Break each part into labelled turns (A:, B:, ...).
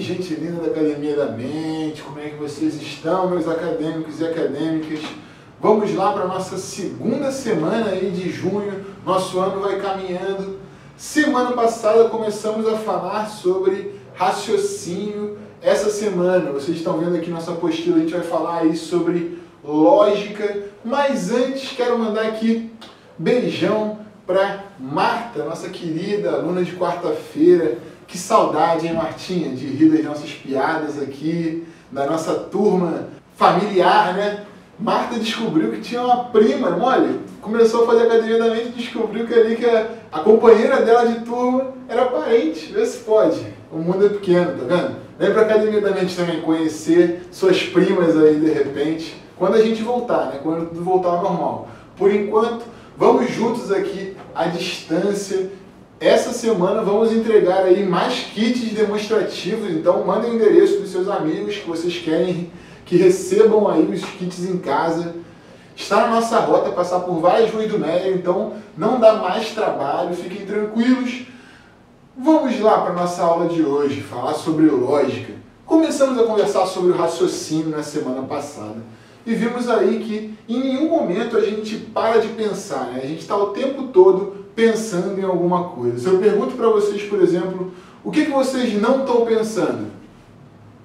A: gente linda da Academia da Mente, como é que vocês estão, meus acadêmicos e acadêmicas? Vamos lá para a nossa segunda semana aí de junho, nosso ano vai caminhando. Semana passada começamos a falar sobre raciocínio. Essa semana, vocês estão vendo aqui nossa apostila, a gente vai falar aí sobre lógica. Mas antes, quero mandar aqui beijão para Marta, nossa querida aluna de quarta-feira. Que saudade, hein, Martinha, de rir das nossas piadas aqui, da nossa turma familiar, né? Marta descobriu que tinha uma prima, olha, começou a fazer Academia da Mente e descobriu que ali que a companheira dela de turma era parente. Vê se pode. O mundo é pequeno, tá vendo? Vem pra Academia da Mente também conhecer suas primas aí de repente, quando a gente voltar, né? Quando tudo voltar ao normal. Por enquanto, vamos juntos aqui à distância. Essa semana vamos entregar aí mais kits demonstrativos, então mandem o endereço dos seus amigos que vocês querem que recebam aí os kits em casa. Está na nossa rota passar por várias ruas do Médio, então não dá mais trabalho, fiquem tranquilos. Vamos lá para a nossa aula de hoje, falar sobre lógica. Começamos a conversar sobre o raciocínio na semana passada e vimos aí que em nenhum momento a gente para de pensar, né? A gente está o tempo todo pensando em alguma coisa. Se eu pergunto para vocês, por exemplo, o que vocês não estão pensando?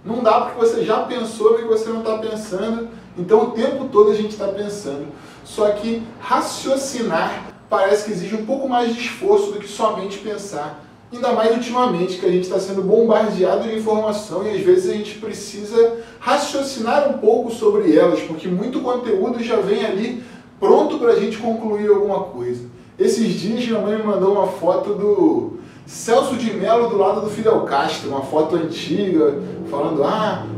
A: Não dá porque você já pensou, mas você não está pensando. Então o tempo todo a gente está pensando. Só que raciocinar parece que exige um pouco mais de esforço do que somente pensar. Ainda mais ultimamente, que a gente está sendo bombardeado de informação e às vezes a gente precisa raciocinar um pouco sobre elas, porque muito conteúdo já vem ali pronto para a gente concluir alguma coisa. Esses dias minha mãe me mandou uma foto do Celso de Mello do lado do Fidel Castro, uma foto antiga, falando,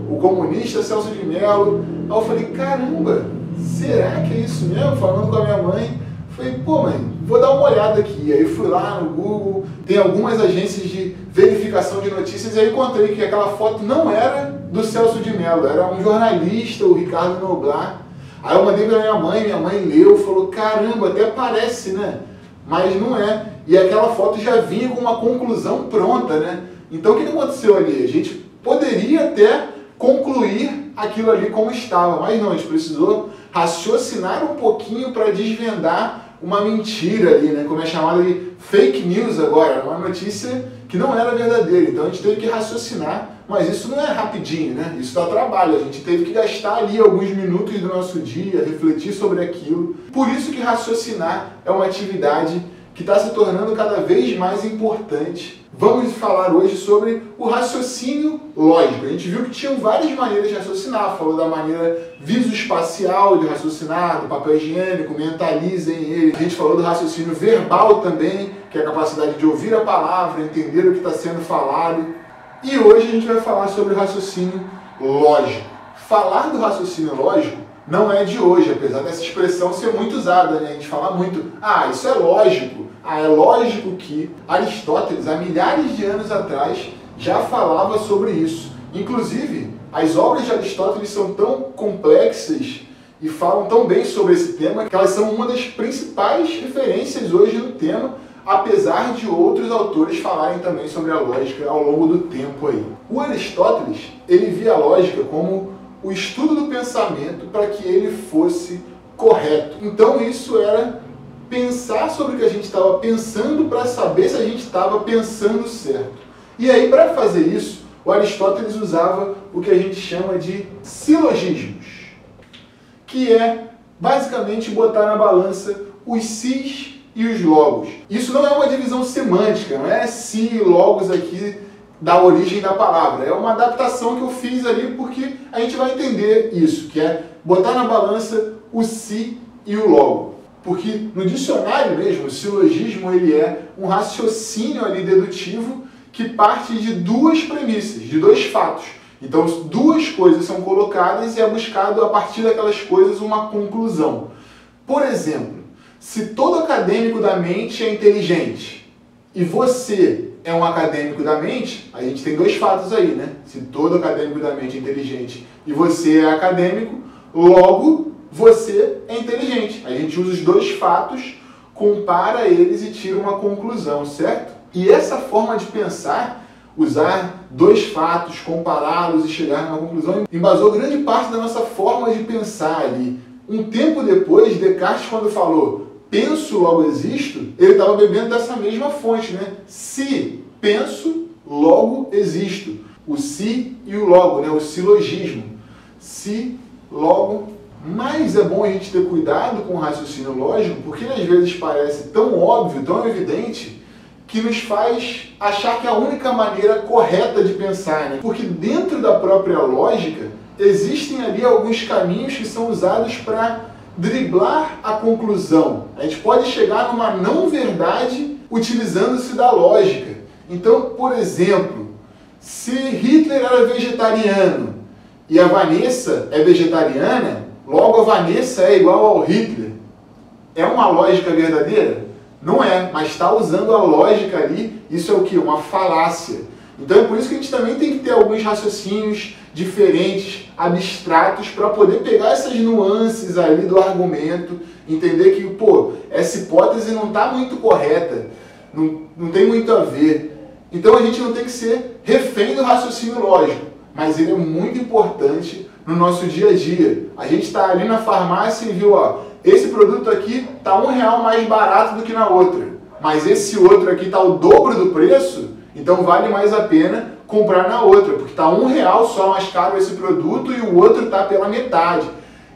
A: o comunista Celso de Mello. Aí eu falei, caramba, será que é isso mesmo? Falando com a minha mãe. Falei, pô mãe, vou dar uma olhada aqui. Aí fui lá no Google, tem algumas agências de verificação de notícias e aí encontrei que aquela foto não era do Celso de Mello, era um jornalista, o Ricardo Noblar. Aí eu mandei pra minha mãe leu, falou, caramba, até parece, né? Mas não é. E aquela foto já vinha com uma conclusão pronta, né? Então o que aconteceu ali? A gente poderia até concluir aquilo ali como estava, mas não, a gente precisou raciocinar um pouquinho para desvendar uma mentira ali, né? Como é chamada de fake news agora, uma notícia que não era verdadeira. Então a gente teve que raciocinar, mas isso não é rapidinho, né? Isso dá trabalho, a gente teve que gastar ali alguns minutos do nosso dia, refletir sobre aquilo. Por isso que raciocinar é uma atividade que está se tornando cada vez mais importante. Vamos falar hoje sobre o raciocínio lógico. A gente viu que tinham várias maneiras de raciocinar, falou da maneira visoespacial de raciocinar, do papel higiênico, mentalizem ele. A gente falou do raciocínio verbal também, que é a capacidade de ouvir a palavra, entender o que está sendo falado. E hoje a gente vai falar sobre o raciocínio lógico. Falar do raciocínio lógico não é de hoje, apesar dessa expressão ser muito usada, né? A gente fala muito, isso é lógico. É lógico que Aristóteles, há milhares de anos atrás, já falava sobre isso. Inclusive, as obras de Aristóteles são tão complexas e falam tão bem sobre esse tema que elas são uma das principais referências hoje no tema, apesar de outros autores falarem também sobre a lógica ao longo do tempo aí. O Aristóteles, ele via a lógica como o estudo do pensamento para que ele fosse correto. Então isso era pensar sobre o que a gente estava pensando para saber se a gente estava pensando certo. E aí, para fazer isso, o Aristóteles usava o que a gente chama de silogismos, que é basicamente botar na balança os sis e os logos. Isso não é uma divisão semântica, não é si e logos aqui da origem da palavra. É uma adaptação que eu fiz ali porque a gente vai entender isso, que é botar na balança o si e o logo. Porque no dicionário mesmo, o silogismo ele é um raciocínio ali dedutivo que parte de duas premissas, de dois fatos. Então duas coisas são colocadas e é buscado a partir daquelas coisas uma conclusão. Por exemplo, se todo acadêmico da mente é inteligente e você é um acadêmico da mente, a gente tem dois fatos aí, né? Se todo acadêmico da mente é inteligente e você é acadêmico, logo você é inteligente. A gente usa os dois fatos, compara eles e tira uma conclusão, certo? E essa forma de pensar, usar dois fatos, compará-los e chegar numa conclusão, embasou grande parte da nossa forma de pensar ali. Um tempo depois, Descartes, quando falou penso, logo existo, ele estava bebendo dessa mesma fonte, né? Se penso, logo existo. O se e o logo, né? O silogismo. Se, logo. Mas é bom a gente ter cuidado com o raciocínio lógico, porque às vezes parece tão óbvio, tão evidente, que nos faz achar que é a única maneira correta de pensar, né? Porque dentro da própria lógica, existem ali alguns caminhos que são usados para driblar a conclusão. A gente pode chegar numa não-verdade utilizando-se da lógica. Então, por exemplo, se Hitler era vegetariano e a Vanessa é vegetariana, logo a Vanessa é igual ao Hitler. É uma lógica verdadeira? Não é, mas está usando a lógica ali, isso é o quê? Uma falácia. Então é por isso que a gente também tem que ter alguns raciocínios diferentes, abstratos, para poder pegar essas nuances ali do argumento, entender que, pô, essa hipótese não está muito correta, não tem muito a ver. Então a gente não tem que ser refém do raciocínio lógico, mas ele é muito importante no nosso dia a dia. A gente está ali na farmácia e viu, ó, esse produto aqui está R$1 mais barato do que na outra, mas esse outro aqui está o dobro do preço, então vale mais a pena comprar na outra, porque está R$1 só mais caro esse produto e o outro está pela metade.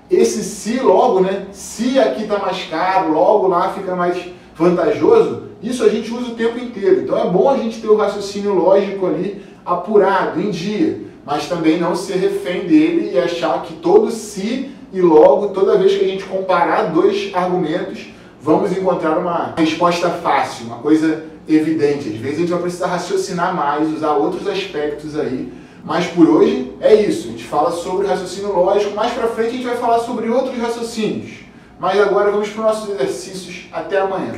A: Esse se logo, né? Se aqui está mais caro, logo lá fica mais vantajoso, isso a gente usa o tempo inteiro. Então é bom a gente ter o raciocínio lógico ali apurado, em dia, mas também não ser refém dele e achar que todo se e logo, toda vez que a gente comparar dois argumentos, vamos encontrar uma resposta fácil, uma coisa evidente. Às vezes a gente vai precisar raciocinar mais, usar outros aspectos aí, mas por hoje é isso. A gente fala sobre raciocínio lógico, mais pra frente a gente vai falar sobre outros raciocínios. Mas agora vamos para os nossos exercícios. Até amanhã.